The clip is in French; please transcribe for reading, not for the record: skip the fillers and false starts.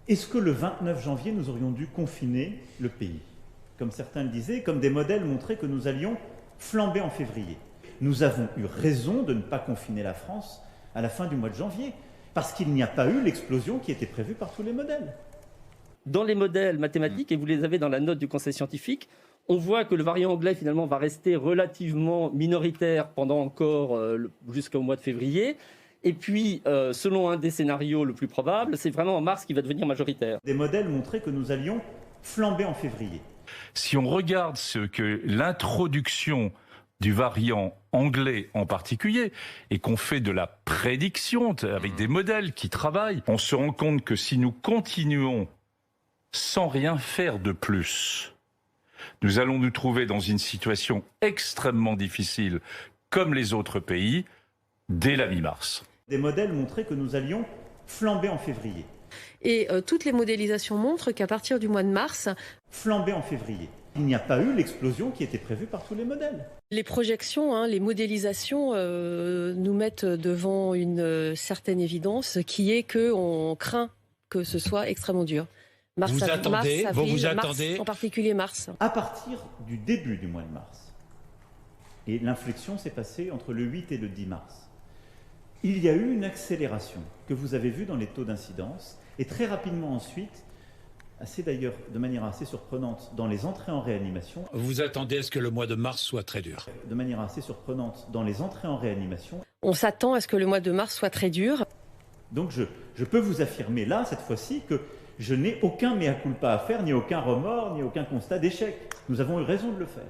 Est-ce que le 29 janvier, nous aurions dû confiner le pays? Comme certains le disaient, comme des modèles montraient que nous allions flamber en février. Nous avons eu raison de ne pas confiner la France à la fin du mois de janvier, parce qu'il n'y a pas eu l'explosion qui était prévue par tous les modèles. Dans les modèles mathématiques, et vous les avez dans la note du Conseil scientifique, on voit que le variant anglais finalement va rester relativement minoritaire pendant encore jusqu'au mois de février. Et puis, selon un des scénarios le plus probable, c'est vraiment en mars qu'il va devenir majoritaire. Des modèles montraient que nous allions flamber en février. Si on regarde ce que l'introduction du variant anglais en particulier, et qu'on fait de la prédiction avec des modèles qui travaillent, on se rend compte que si nous continuons sans rien faire de plus, nous allons nous trouver dans une situation extrêmement difficile, comme les autres pays, dès la mi-mars. Des modèles montraient que nous allions flamber en février. Et toutes les modélisations montrent qu'à partir du mois de mars... Flamber en février. Il n'y a pas eu l'explosion qui était prévue par tous les modèles. Les projections, les modélisations nous mettent devant une certaine évidence qui est qu'on craint que ce soit extrêmement dur. Mars, vous attendez, mars, en particulier mars. À partir du début du mois de mars, et l'inflexion s'est passée entre le 8 et le 10 mars, il y a eu une accélération que vous avez vue dans les taux d'incidence, et très rapidement ensuite, de manière assez surprenante, dans les entrées en réanimation. Vous attendez à ce que le mois de mars soit très dur? De manière assez surprenante, dans les entrées en réanimation. On s'attend à ce que le mois de mars soit très dur. Donc je peux vous affirmer là, cette fois-ci, que je n'ai aucun mea culpa à faire, ni aucun remords, ni aucun constat d'échec. Nous avons eu raison de le faire.